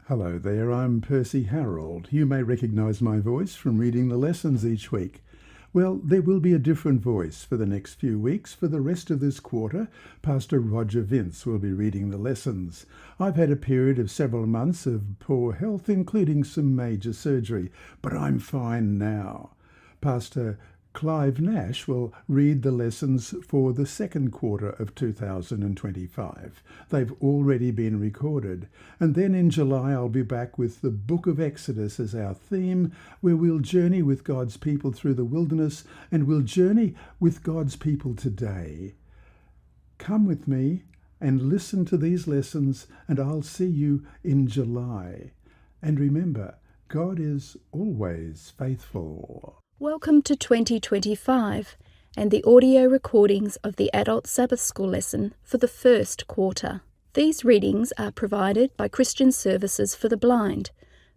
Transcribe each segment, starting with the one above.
Hello there, I'm Percy Harrold. You may recognise my voice from reading the lessons each week. Well, there will be a different voice for the next few weeks. For the rest of this quarter, Pastor Roger Vince will be reading the lessons. I've had a period of several months of poor health, including some major surgery, but I'm fine now. Pastor Clive Nash will read the lessons for the second quarter of 2025. They've already been recorded. And then in July I'll be back with the Book of Exodus as our theme, where we'll journey with God's people through the wilderness and we'll journey with God's people today. Come with me and listen to these lessons, and I'll see you in July. And remember, God is always faithful. Welcome to 2025 and the audio recordings of the Adult Sabbath School lesson for the first quarter. These readings are provided by Christian Services for the Blind,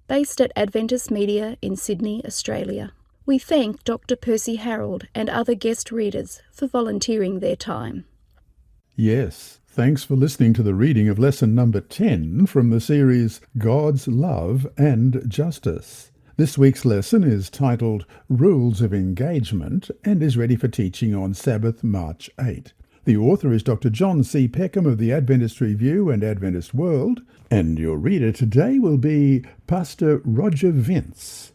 based at Adventist Media in Sydney, Australia. We thank Dr. Percy Harrold and other guest readers for volunteering their time. Yes, thanks for listening to the reading of lesson number 10 from the series God's Love and Justice. This week's lesson is titled Rules of Engagement and is ready for teaching on Sabbath, March 8. The author is Dr. John C. Peckham of the Adventist Review and Adventist World, and your reader today will be Pastor Roger Vince.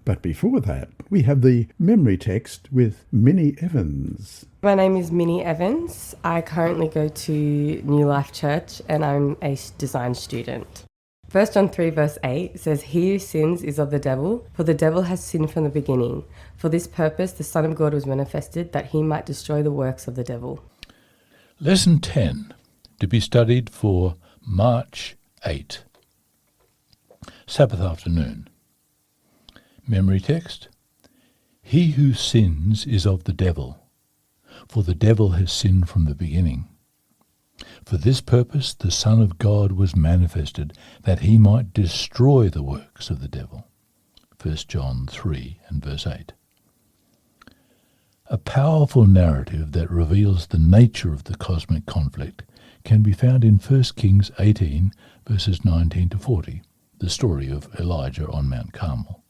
But before that, we have the memory text with Minnie Evans. My name is Minnie Evans. I currently go to New Life Church and I'm a design student. 1 John 3 verse 8 says, "He who sins is of the devil, for the devil has sinned from the beginning. For this purpose the Son of God was manifested, that he might destroy the works of the devil." Lesson 10, to be studied for March 8. Sabbath afternoon. Memory text. He who sins is of the devil, for the devil has sinned from the beginning. For this purpose the Son of God was manifested, that he might destroy the works of the devil. 1 John 3 and verse 8. A powerful narrative that reveals the nature of the cosmic conflict can be found in 1 Kings 18 verses 19 to 40, the story of Elijah on Mount Carmel,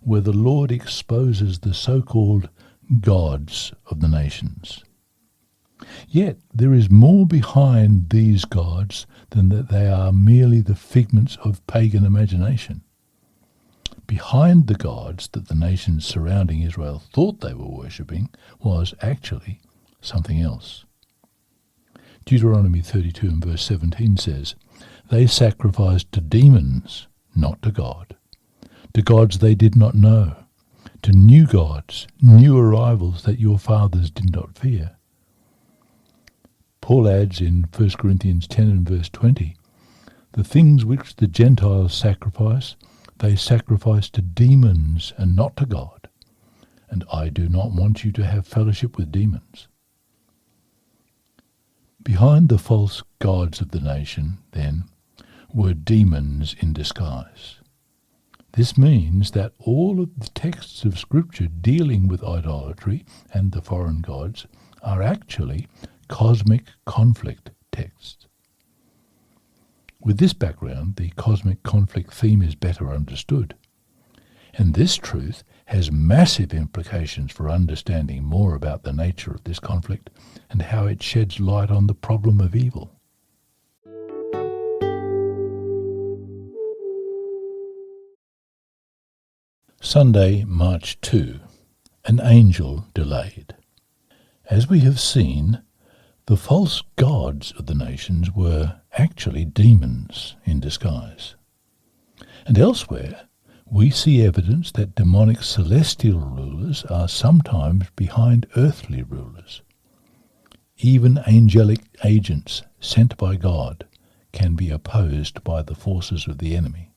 where the Lord exposes the so-called gods of the nations. Yet there is more behind these gods than that they are merely the figments of pagan imagination. Behind the gods that the nations surrounding Israel thought they were worshipping was actually something else. Deuteronomy 32 and verse 17 says, "They sacrificed to demons, not to God, to gods they did not know, to new gods, new arrivals that your fathers did not fear." Paul adds in 1 Corinthians 10 and verse 20, "The things which the Gentiles sacrifice, they sacrifice to demons and not to God, and I do not want you to have fellowship with demons." Behind the false gods of the nation, then, were demons in disguise. This means that all of the texts of Scripture dealing with idolatry and the foreign gods are actually cosmic conflict texts. With this background, the cosmic conflict theme is better understood. And this truth has massive implications for understanding more about the nature of this conflict and how it sheds light on the problem of evil. Sunday, March 2. An angel delayed. As we have seen, the false gods of the nations were actually demons in disguise. And elsewhere, we see evidence that demonic celestial rulers are sometimes behind earthly rulers. Even angelic agents sent by God can be opposed by the forces of the enemy.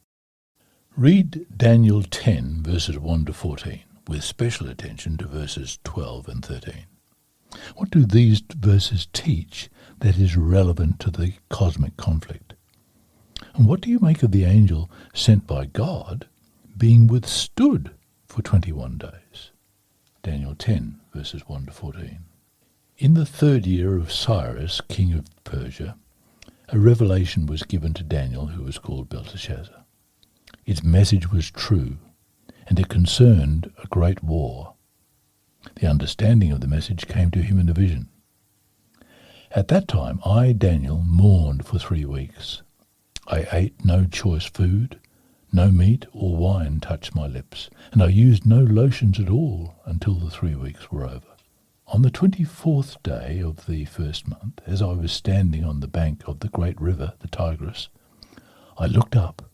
Read Daniel 10 verses 1 to 14 with special attention to verses 12 and 13. What do these verses teach that is relevant to the cosmic conflict? And what do you make of the angel sent by God being withstood for 21 days? Daniel 10, verses 1 to 14. In the 3rd year of Cyrus, king of Persia, a revelation was given to Daniel, who was called Belteshazzar. Its message was true, and it concerned a great war. The understanding of the message came to him in a vision. At that time I, Daniel, mourned for 3 weeks. I ate no choice food, no meat or wine touched my lips, and I used no lotions at all until the 3 weeks were over. On the 24th day of the first month, as I was standing on the bank of the great river, the Tigris, I looked up,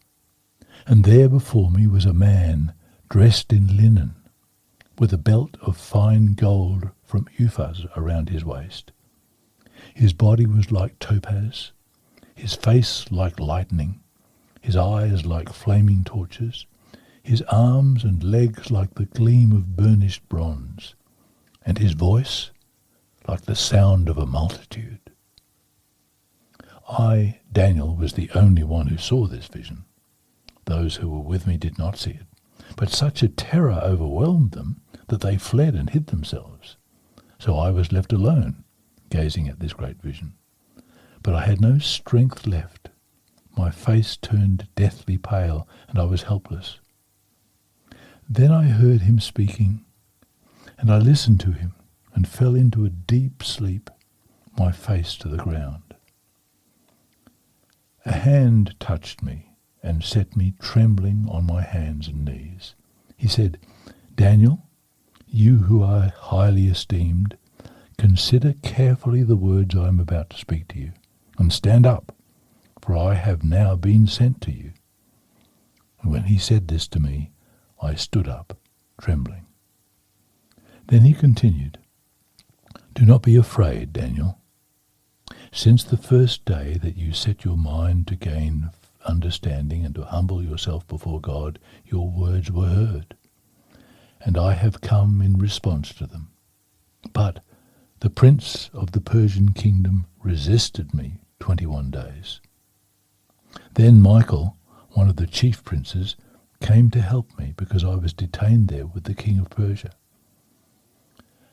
and there before me was a man dressed in linen, with a belt of fine gold from Uphaz around his waist. His body was like topaz, his face like lightning, his eyes like flaming torches, his arms and legs like the gleam of burnished bronze, and his voice like the sound of a multitude. I, Daniel, was the only one who saw this vision. Those who were with me did not see it, but such a terror overwhelmed them that they fled and hid themselves. So I was left alone, gazing at this great vision. But I had no strength left. My face turned deathly pale, and I was helpless. Then I heard him speaking, and I listened to him, and fell into a deep sleep, my face to the ground. A hand touched me, and set me trembling on my hands and knees. He said, "Daniel, you who are highly esteemed, consider carefully the words I am about to speak to you, and stand up, for I have now been sent to you." And when he said this to me, I stood up, trembling. Then he continued, "Do not be afraid, Daniel. Since the first day that you set your mind to gain understanding and to humble yourself before God, your words were heard, and I have come in response to them. But the prince of the Persian kingdom resisted me 21 days. Then Michael, one of the chief princes, came to help me because I was detained there with the king of Persia.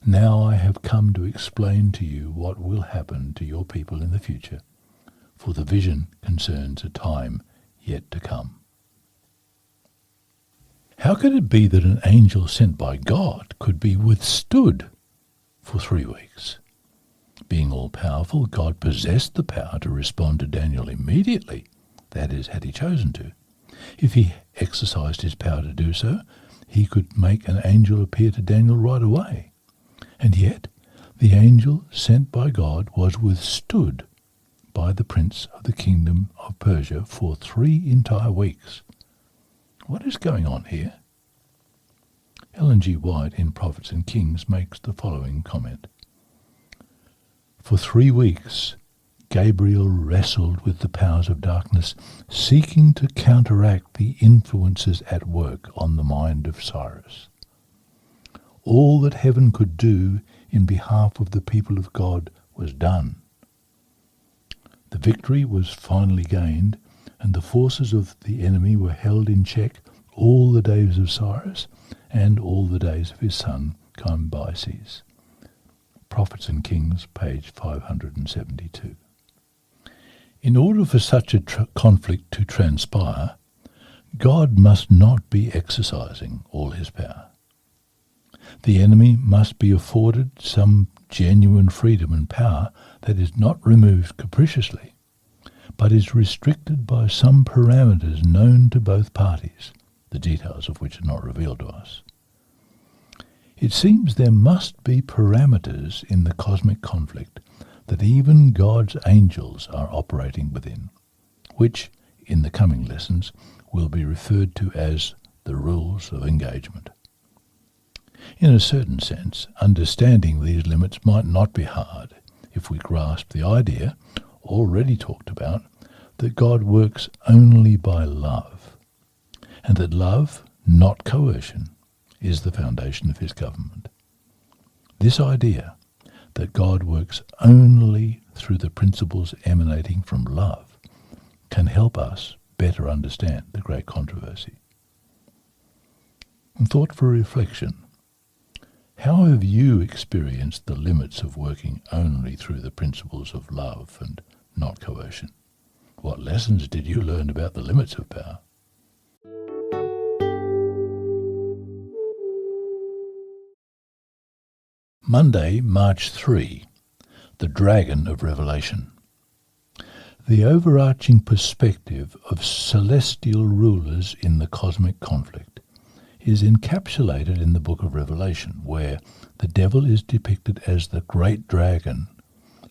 Now I have come to explain to you what will happen to your people in the future, for the vision concerns a time yet to come." How could it be that an angel sent by God could be withstood for 3 weeks? Being all-powerful, God possessed the power to respond to Daniel immediately, that is, had he chosen to. If he exercised his power to do so, he could make an angel appear to Daniel right away. And yet, the angel sent by God was withstood by the prince of the kingdom of Persia for 3 entire weeks. What is going on here? Ellen G. White in Prophets and Kings makes the following comment. For 3 weeks, Gabriel wrestled with the powers of darkness, seeking to counteract the influences at work on the mind of Cyrus. All that heaven could do in behalf of the people of God was done. The victory was finally gained, and the forces of the enemy were held in check all the days of Cyrus and all the days of his son Cambyses. Prophets and Kings, page 572. In order for such a conflict to transpire, God must not be exercising all his power. The enemy must be afforded some genuine freedom and power that is not removed capriciously, but is restricted by some parameters known to both parties, the details of which are not revealed to us. It seems there must be parameters in the cosmic conflict that even God's angels are operating within, which, in the coming lessons, will be referred to as the rules of engagement. In a certain sense, understanding these limits might not be hard if we grasp the idea, already talked about, that God works only by love, and that love, not coercion, is the foundation of his government. This idea, that God works only through the principles emanating from love, can help us better understand the great controversy. And thought for reflection. How have you experienced the limits of working only through the principles of love and not coercion? What lessons did you learn about the limits of power? Monday, March 3, the Dragon of Revelation. The overarching perspective of celestial rulers in the cosmic conflict is encapsulated in the book of Revelation, where the devil is depicted as the great dragon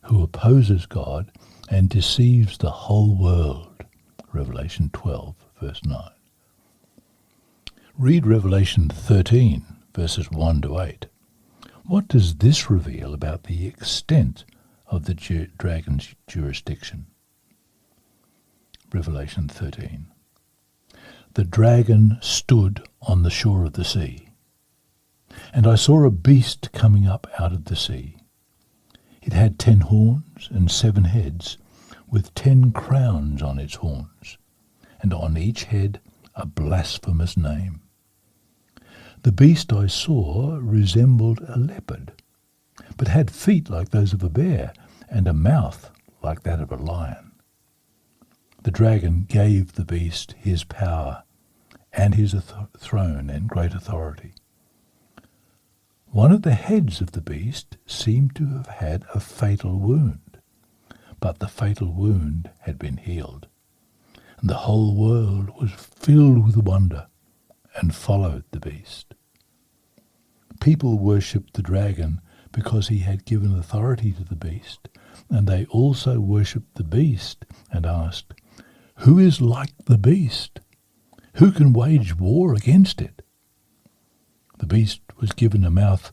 who opposes God and deceives the whole world. Revelation 12, verse 9. Read Revelation 13, verses 1 to 8. What does this reveal about the extent of the dragon's jurisdiction? Revelation 13. The dragon stood on the shore of the sea, and I saw a beast coming up out of the sea. It had 10 horns and 7 heads, with 10 crowns on its horns, and on each head a blasphemous name. The beast I saw resembled a leopard, but had feet like those of a bear, and a mouth like that of a lion. The dragon gave the beast his power and his throne and great authority. One of the heads of the beast seemed to have had a fatal wound, but the fatal wound had been healed, and the whole world was filled with wonder and followed the beast. People worshipped the dragon because he had given authority to the beast, and they also worshipped the beast and asked, "Who is like the beast? Who can wage war against it?" The beast was given a mouth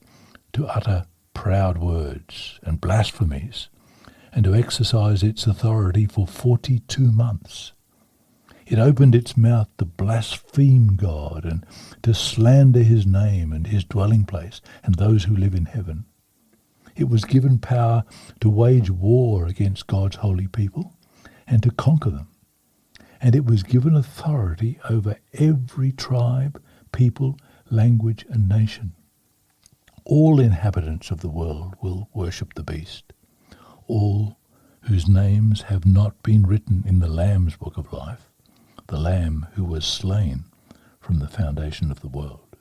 to utter proud words and blasphemies, and to exercise its authority for 42 months. It opened its mouth to blaspheme God and to slander his name and his dwelling place and those who live in heaven. It was given power to wage war against God's holy people and to conquer them. And it was given authority over every tribe, people, language and nation. All inhabitants of the world will worship the beast, all whose names have not been written in the Lamb's book of life, the Lamb who was slain from the foundation of the world.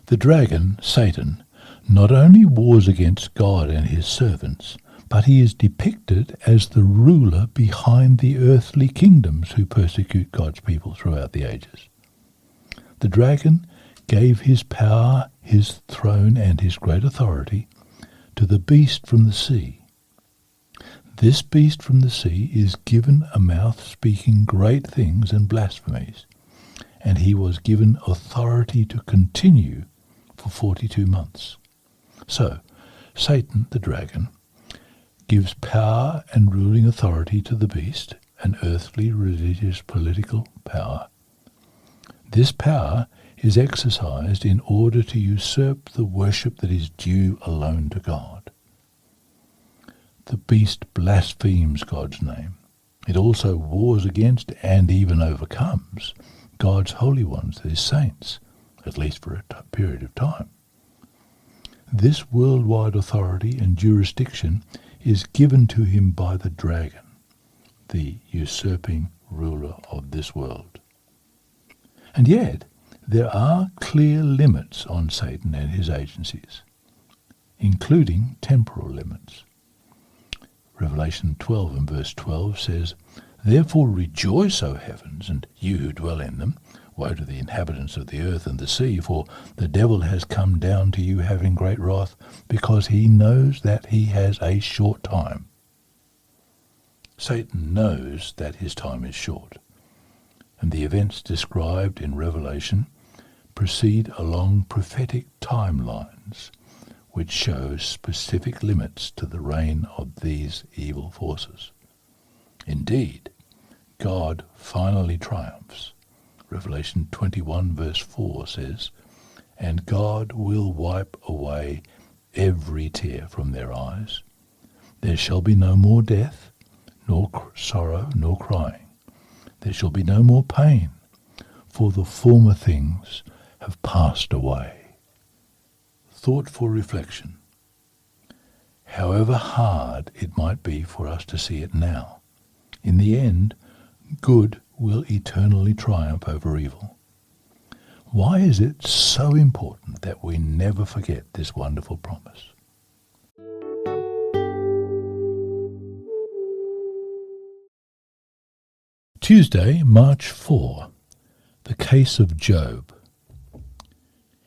The dragon, Satan, not only wars against God and his servants, but he is depicted as the ruler behind the earthly kingdoms who persecute God's people throughout the ages. The dragon gave his power, his throne, and his great authority to the beast from the sea. This beast from the sea is given a mouth speaking great things and blasphemies, and he was given authority to continue for 42 months. So, Satan, the dragon, gives power and ruling authority to the beast, an earthly, religious, political power. This power is exercised in order to usurp the worship that is due alone to God. The beast blasphemes God's name. It also wars against and even overcomes God's holy ones, his saints, at least for a period of time. This worldwide authority and jurisdiction is given to him by the dragon, the usurping ruler of this world. And yet, there are clear limits on Satan and his agencies, including temporal limits. Revelation 12 and verse 12 says, "Therefore rejoice, O heavens, and you who dwell in them. Woe to the inhabitants of the earth and the sea, for the devil has come down to you having great wrath, because he knows that he has a short time." Satan knows that his time is short, and the events described in Revelation proceed along prophetic timelines, which show specific limits to the reign of these evil forces. Indeed, God finally triumphs. Revelation 21 verse 4 says, "And God will wipe away every tear from their eyes. There shall be no more death, nor sorrow, nor crying. There shall be no more pain, for the former things have passed away." Thought for reflection. However hard it might be for us to see it now, in the end, good will eternally triumph over evil. Why is it so important that we never forget this wonderful promise? Tuesday, March 4, the case of Job.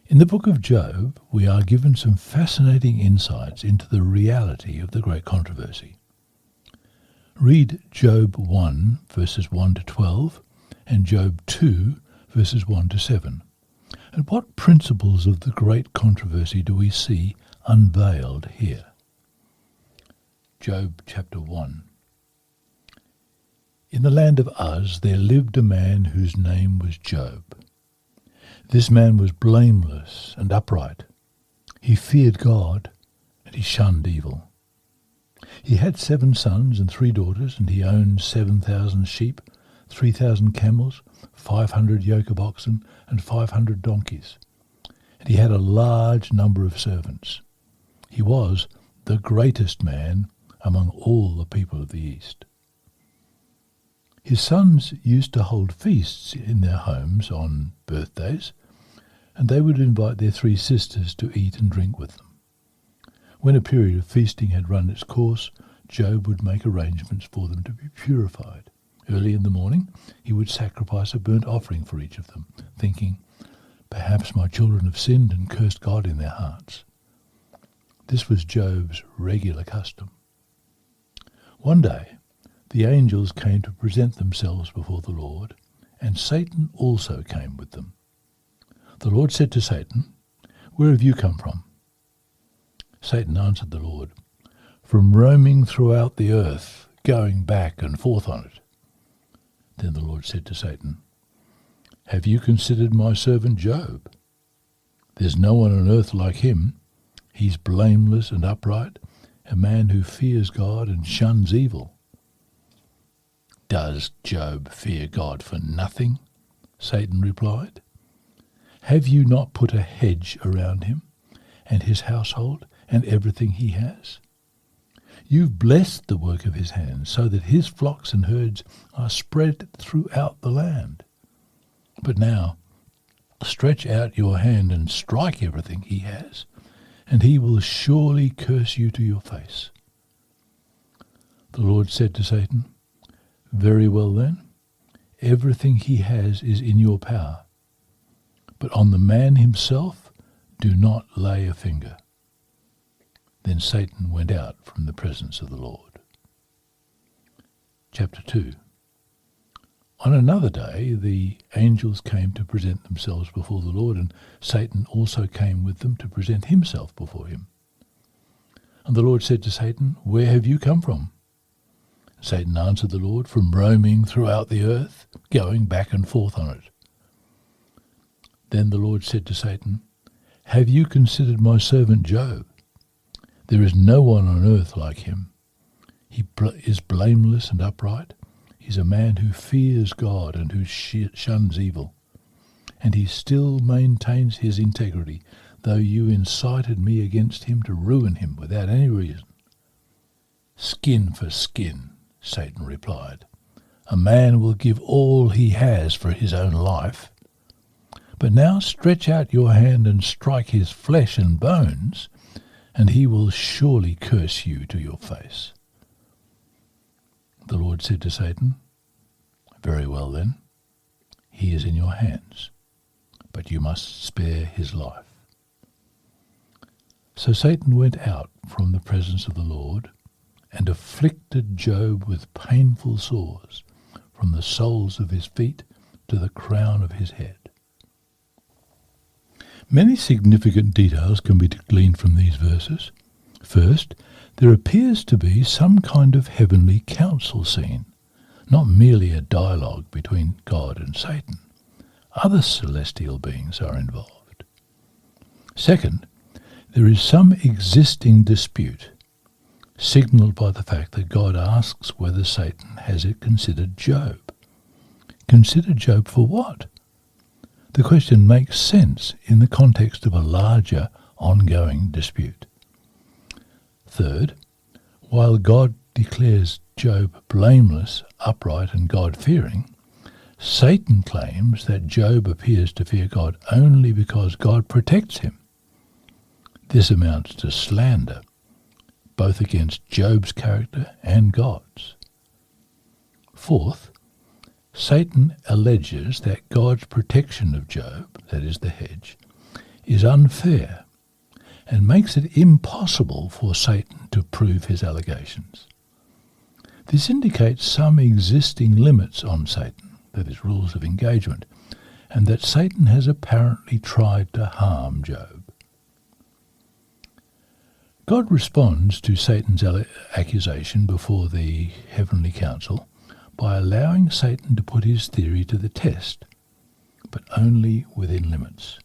In the book of Job, we are given some fascinating insights into the reality of the great controversy. Read Job 1, verses 1 to 12, and Job 2, verses 1 to 7. And what principles of the great controversy do we see unveiled here? Job chapter 1. In the land of Uz there lived a man whose name was Job. This man was blameless and upright. He feared God, and he shunned evil. He had 7 sons and 3 daughters, and he owned 7,000 sheep, 3,000 camels, 500 yoke of oxen, and 500 donkeys. And he had a large number of servants. He was the greatest man among all the people of the East. His sons used to hold feasts in their homes on birthdays, and they would invite their 3 sisters to eat and drink with them. When a period of feasting had run its course, Job would make arrangements for them to be purified. Early in the morning, he would sacrifice a burnt offering for each of them, thinking, "Perhaps my children have sinned and cursed God in their hearts." This was Job's regular custom. One day, the angels came to present themselves before the Lord, and Satan also came with them. The Lord said to Satan, "Where have you come from?" Satan answered the Lord, "From roaming throughout the earth, going back and forth on it." Then the Lord said to Satan, "Have you considered my servant Job? There's no one on earth like him. He's blameless and upright, a man who fears God and shuns evil." "Does Job fear God for nothing?" Satan replied. "Have you not put a hedge around him and his household and everything he has? You've blessed the work of his hands so that his flocks and herds are spread throughout the land. But now stretch out your hand and strike everything he has, and he will surely curse you to your face." The Lord said to Satan, "Very well then, everything he has is in your power, but on the man himself do not lay a finger." Then Satan went out from the presence of the Lord. Chapter 2. On another day the angels came to present themselves before the Lord, and Satan also came with them to present himself before him. And the Lord said to Satan, "Where have you come from?" Satan answered the Lord, "From roaming throughout the earth, going back and forth on it." Then the Lord said to Satan, "Have you considered my servant Job? There is no one on earth like him. He is blameless and upright. He's a man who fears God and who shuns evil. And he still maintains his integrity, though you incited me against him to ruin him without any reason." "Skin for skin," Satan replied. "A man will give all he has for his own life. But now stretch out your hand and strike his flesh and bones, and he will surely curse you to your face." The Lord said to Satan, "Very well then, he is in your hands, but you must spare his life." So Satan went out from the presence of the Lord and afflicted Job with painful sores from the soles of his feet to the crown of his head. Many significant details can be gleaned from these verses. First, there appears to be some kind of heavenly council scene, not merely a dialogue between God and Satan. Other celestial beings are involved. Second, there is some existing dispute, signalled by the fact that God asks whether Satan has considered Job. Considered Job for what? The question makes sense in the context of a larger, ongoing dispute. Third, while God declares Job blameless, upright, and God-fearing, Satan claims that Job appears to fear God only because God protects him. This amounts to slander, both against Job's character and God's. Fourth, Satan alleges that God's protection of Job, that is the hedge, is unfair and makes it impossible for Satan to prove his allegations. This indicates some existing limits on Satan, that is, rules of engagement, and that Satan has apparently tried to harm Job. God responds to Satan's accusation before the heavenly council by allowing Satan to put his theory to the test, but only within limits.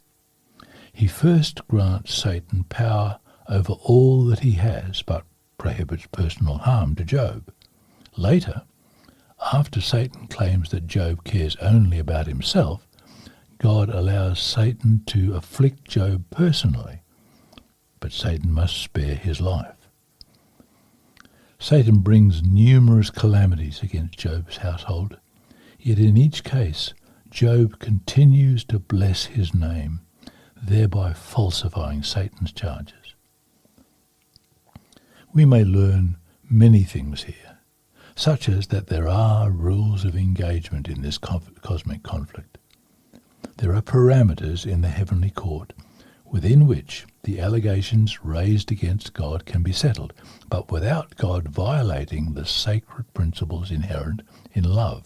He first grants Satan power over all that he has, but prohibits personal harm to Job. Later, after Satan claims that Job cares only about himself, God allows Satan to afflict Job personally, but Satan must spare his life. Satan brings numerous calamities against Job's household, yet in each case Job continues to bless his name, thereby falsifying Satan's charges. We may learn many things here, such as that there are rules of engagement in this cosmic conflict. There are parameters in the heavenly court within which the allegations raised against God can be settled, but without God violating the sacred principles inherent in love,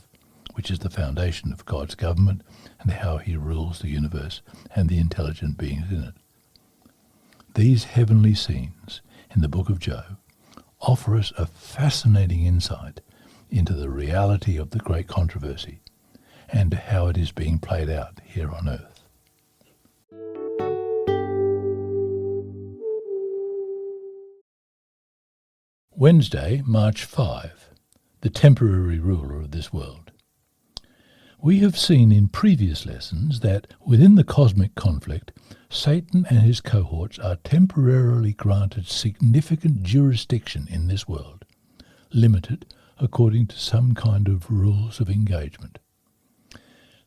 which is the foundation of God's government and how he rules the universe and the intelligent beings in it. These heavenly scenes in the book of Job offer us a fascinating insight into the reality of the great controversy and how it is being played out here on earth. Wednesday, March 5, the temporary ruler of this world. We have seen in previous lessons that within the cosmic conflict, Satan and his cohorts are temporarily granted significant jurisdiction in this world, limited according to some kind of rules of engagement.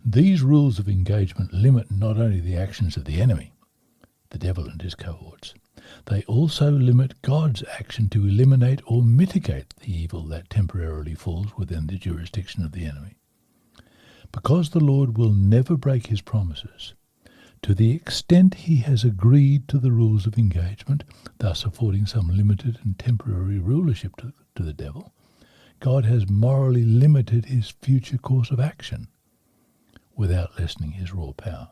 These rules of engagement limit not only the actions of the enemy, the devil and his cohorts, they also limit God's action to eliminate or mitigate the evil that temporarily falls within the jurisdiction of the enemy. Because the Lord will never break his promises, to the extent he has agreed to the rules of engagement, thus affording some limited and temporary rulership to the devil, God has morally limited his future course of action without lessening his raw power.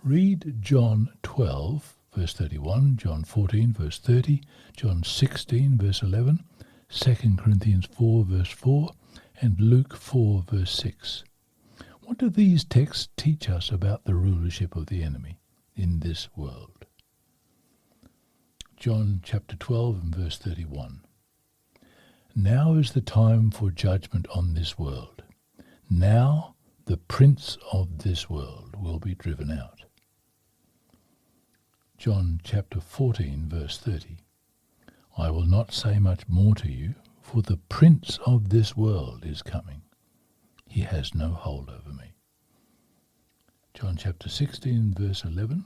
Read John 12, verse 31, John 14, verse 30, John 16, verse 11, 2 Corinthians 4, verse 4, and Luke 4, verse 6. What do these texts teach us about the rulership of the enemy in this world? John chapter 12 and verse 31. Now is the time for judgment on this world. Now the prince of this world will be driven out. John chapter 14, verse 30. I will not say much more to you, for the prince of this world is coming. He has no hold over me. John chapter 16, verse 11,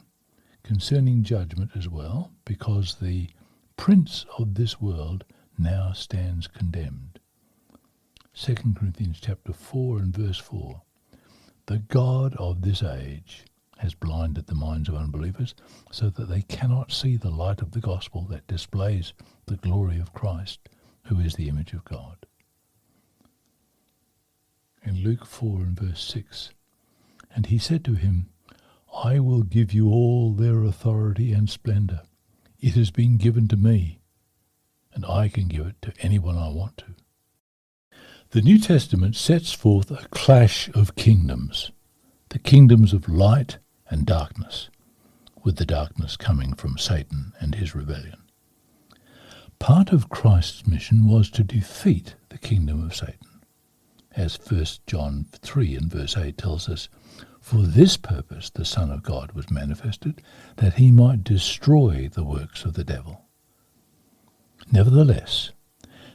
concerning judgment as well, because the prince of this world now stands condemned. 2 Corinthians chapter 4 and verse 4. The God of this age has blinded the minds of unbelievers so that they cannot see the light of the gospel that displays the glory of Christ, who is the image of God. In Luke 4 and verse 6, and he said to him, I will give you all their authority and splendor. It has been given to me, and I can give it to anyone I want to. The New Testament sets forth a clash of kingdoms, the kingdoms of light and darkness, with the darkness coming from Satan and his rebellion. Part of Christ's mission was to defeat the kingdom of Satan, as 1 John 3 and verse 8 tells us, for this purpose the Son of God was manifested, that he might destroy the works of the devil. Nevertheless,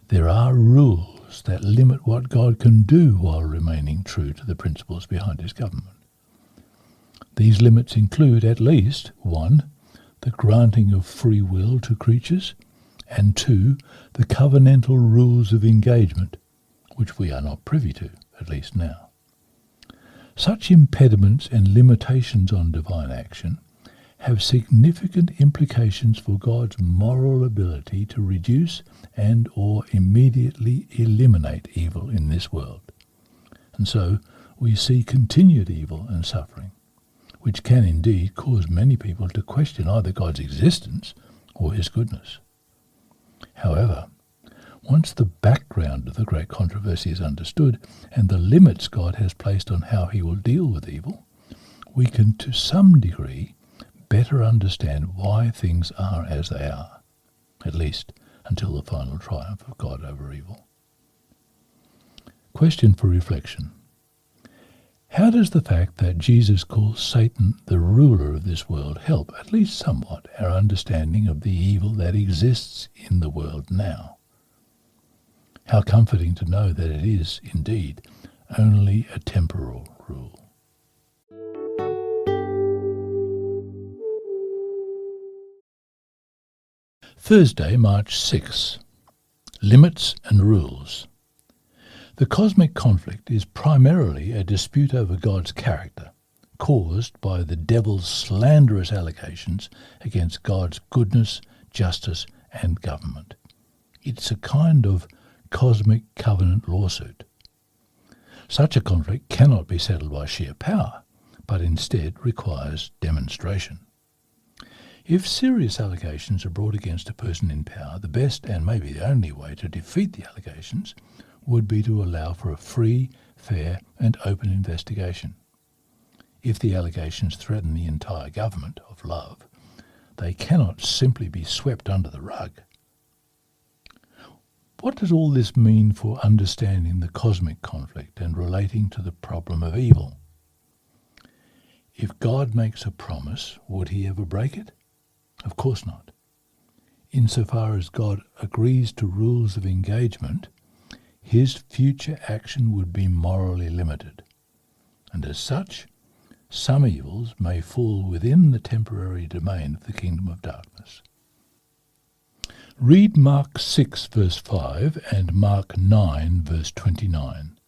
there are rules laws that limit what God can do while remaining true to the principles behind his government. These limits include at least 1, the granting of free will to creatures, and 2, the covenantal rules of engagement, which we are not privy to, at least now. Such impediments and limitations on divine action have significant implications for God's moral ability to reduce and or immediately eliminate evil in this world. And so we see continued evil and suffering, which can indeed cause many people to question either God's existence or his goodness. However, once the background of the great controversy is understood and the limits God has placed on how he will deal with evil, we can to some degree better understand why things are as they are, at least until the final triumph of God over evil. Question for reflection. How does the fact that Jesus calls Satan the ruler of this world help, at least somewhat, our understanding of the evil that exists in the world now? How comforting to know that it is, indeed, only a temporal rule. Thursday, March 6. Limits and Rules. The cosmic conflict is primarily a dispute over God's character, caused by the devil's slanderous allegations against God's goodness, justice, and government. It's a kind of cosmic covenant lawsuit. Such a conflict cannot be settled by sheer power, but instead requires demonstration. If serious allegations are brought against a person in power, the best and maybe the only way to defeat the allegations would be to allow for a free, fair and open investigation. If the allegations threaten the entire government of love, they cannot simply be swept under the rug. What does all this mean for understanding the cosmic conflict and relating to the problem of evil? If God makes a promise, would he ever break it? Of course not. Insofar as God agrees to rules of engagement, his future action would be morally limited, and as such, some evils may fall within the temporary domain of the kingdom of darkness. Read Mark 6 verse 5 and Mark 9 verse 29.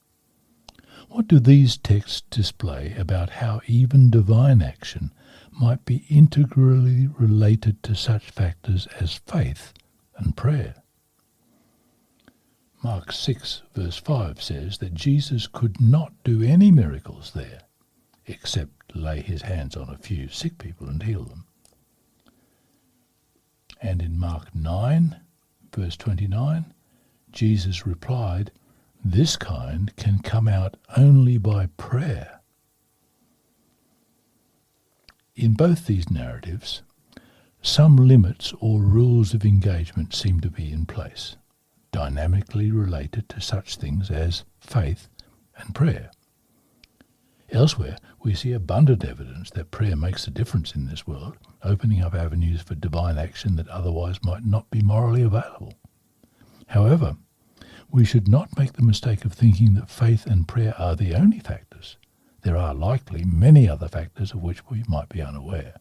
What do these texts display about how even divine action might be integrally related to such factors as faith and prayer? Mark 6 verse 5 says that Jesus could not do any miracles there, except lay his hands on a few sick people and heal them. And in Mark 9 verse 29, Jesus replied, "This kind can come out only by prayer." In both these narratives, some limits or rules of engagement seem to be in place, dynamically related to such things as faith and prayer. Elsewhere, we see abundant evidence that prayer makes a difference in this world, opening up avenues for divine action that otherwise might not be morally available. However, we should not make the mistake of thinking that faith and prayer are the only factors. There are likely many other factors of which we might be unaware.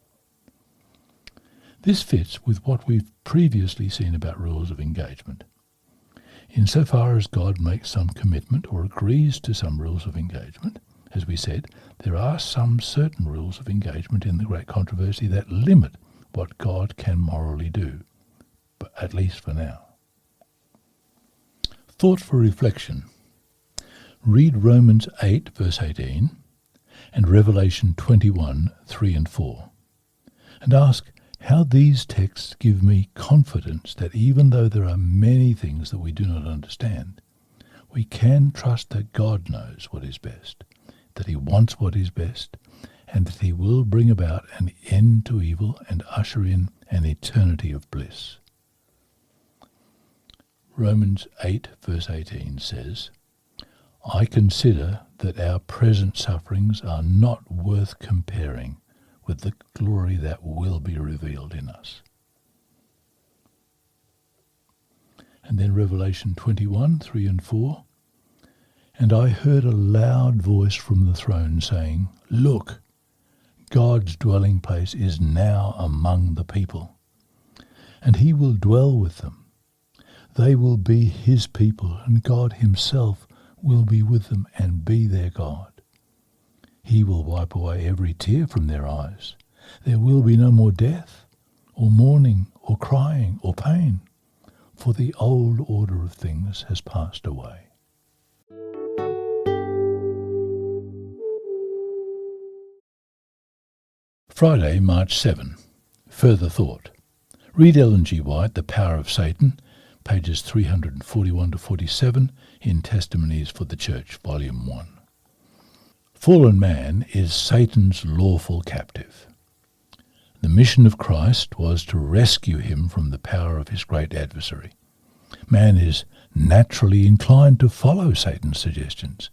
This fits with what we've previously seen about rules of engagement. Insofar as God makes some commitment or agrees to some rules of engagement, as we said, there are some certain rules of engagement in the great controversy that limit what God can morally do, but at least for now. Thought for reflection. Read Romans 8 verse 18 and Revelation 21 3 and 4 and ask how these texts give me confidence that even though there are many things that we do not understand, we can trust that God knows what is best, that he wants what is best, and that he will bring about an end to evil and usher in an eternity of bliss. Romans 8 verse 18 says, "I consider that our present sufferings are not worth comparing with the glory that will be revealed in us." And then Revelation 21, 3 and 4. And I heard a loud voice from the throne saying, Look, God's dwelling place is now among the people, and he will dwell with them. They will be his people, and God himself will be with them and be their God. He will wipe away every tear from their eyes. There will be no more death, or mourning, or crying, or pain, for the old order of things has passed away. Friday, March 7. Further thought. Read Ellen G. White, The Power of Satan, pages 341 to 47 in Testimonies for the Church, Volume 1. Fallen man is Satan's lawful captive. The mission of Christ was to rescue him from the power of his great adversary. Man is naturally inclined to follow Satan's suggestions,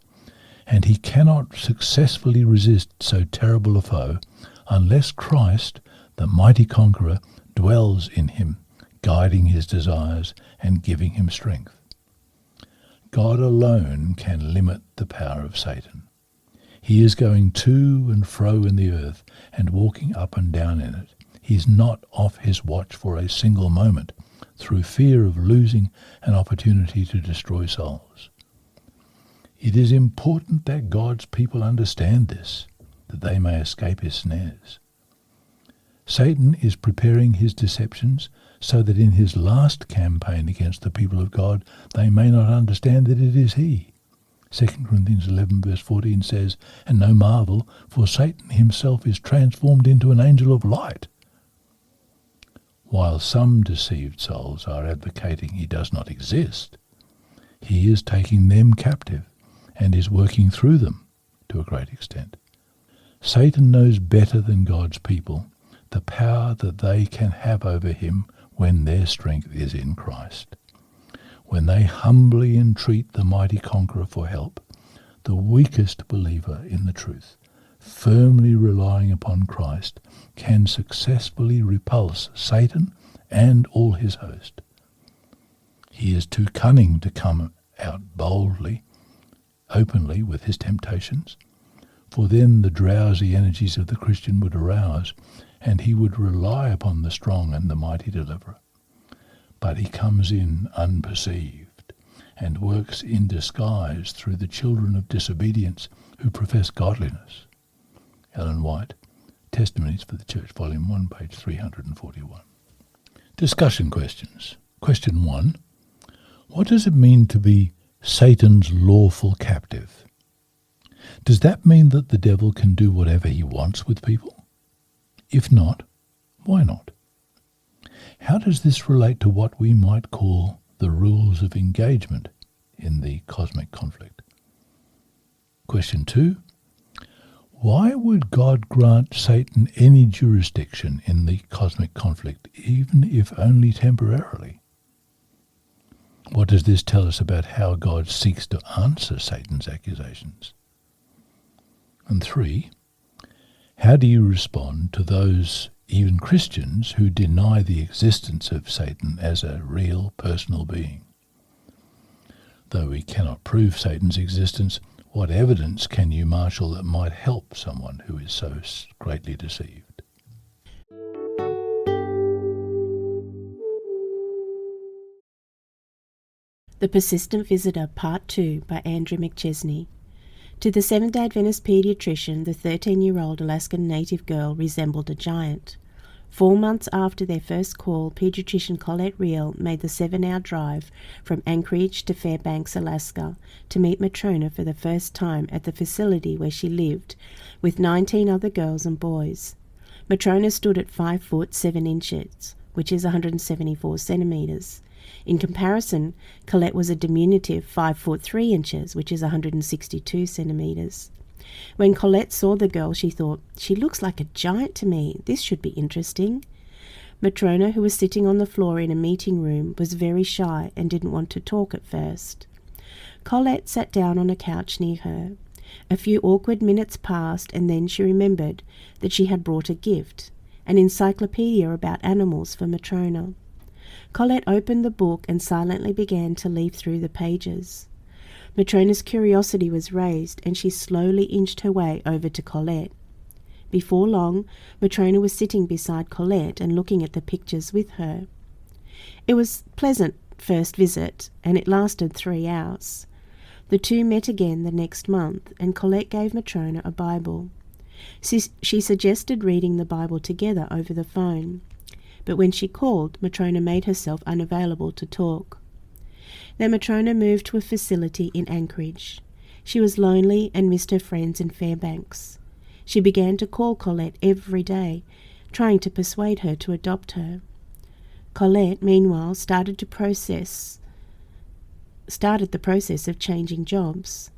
and he cannot successfully resist so terrible a foe unless Christ, the mighty conqueror, dwells in him, guiding his desires and giving him strength. God alone can limit the power of Satan. He is going to and fro in the earth and walking up and down in it. He is not off his watch for a single moment, through fear of losing an opportunity to destroy souls. It is important that God's people understand this, that they may escape his snares. Satan is preparing his deceptions so that in his last campaign against the people of God they may not understand that it is he. 2 Corinthians 11 verse 14 says, And no marvel, for Satan himself is transformed into an angel of light. While some deceived souls are advocating he does not exist, he is taking them captive and is working through them to a great extent. Satan knows better than God's people the power that they can have over him when their strength is in Christ. When they humbly entreat the mighty conqueror for help, the weakest believer in the truth, firmly relying upon Christ, can successfully repulse Satan and all his host. He is too cunning to come out boldly, openly with his temptations, for then the drowsy energies of the Christian would arouse, and he would rely upon the strong and the mighty deliverer. But he comes in unperceived and works in disguise through the children of disobedience who profess godliness. Ellen White, Testimonies for the Church, Volume 1, page 341. Discussion questions. Question 1. What does it mean to be Satan's lawful captive? Does that mean that the devil can do whatever he wants with people? If not, why not? How does this relate to what we might call the rules of engagement in the cosmic conflict? Question 2. Why would God grant Satan any jurisdiction in the cosmic conflict, even if only temporarily? What does this tell us about how God seeks to answer Satan's accusations? And 3. How do you respond to those, even Christians, who deny the existence of Satan as a real personal being? Though we cannot prove Satan's existence, what evidence can you marshal that might help someone who is so greatly deceived? The Persistent Visitor, Part 2, by Andrew McChesney. To the Seventh-day Adventist pediatrician, the 13-year-old Alaskan native girl resembled a giant. 4 months after their first call, pediatrician Colette Reel made the 7-hour drive from Anchorage to Fairbanks, Alaska, to meet Matrona for the first time at the facility where she lived, with 19 other girls and boys. Matrona stood at 5 foot 7 inches, which is 174 centimeters. In comparison, Colette was a diminutive 5 foot 3 inches, which is 162 centimeters. When Colette saw the girl, she thought, "She looks like a giant to me. This should be interesting." Matrona, who was sitting on the floor in a meeting room, was very shy and didn't want to talk at first. Colette sat down on a couch near her. A few awkward minutes passed, and then she remembered that she had brought a gift, an encyclopedia about animals for Matrona. Colette opened the book and silently began to leaf through the pages. Matrona's curiosity was raised, and she slowly inched her way over to Colette. Before long, Matrona was sitting beside Colette and looking at the pictures with her. It was a pleasant first visit, and it lasted 3 hours. The two met again the next month, and Colette gave Matrona a Bible. She suggested reading the Bible together over the phone, but when she called, Matrona made herself unavailable to talk. Then Matrona moved to a facility in Anchorage. She was lonely and missed her friends in Fairbanks. She began to call Colette every day, trying to persuade her to adopt her. Colette, meanwhile, started the process of changing jobs.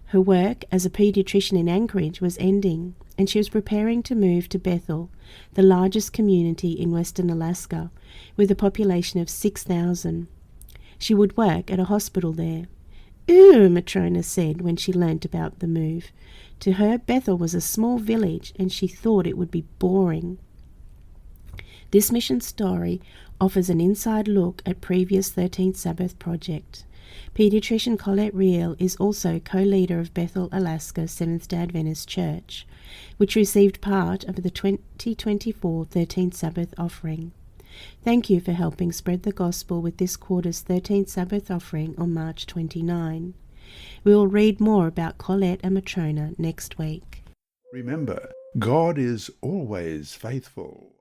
Her work as a paediatrician in Anchorage was ending, and she was preparing to move to Bethel, the largest community in western Alaska, with a population of 6,000. She would work at a hospital there. "Ooh," Matrona said when she learnt about the move. To her, Bethel was a small village, and she thought it would be boring. This mission story offers an inside look at previous 13th Sabbath project. Pediatrician Colette Reel is also co-leader of Bethel, Alaska Seventh-day Adventist Church, which received part of the 2024 13th Sabbath offering. Thank you for helping spread the gospel with this quarter's 13th Sabbath offering on March 29. We will read more about Colette and Matrona next week. Remember, God is always faithful.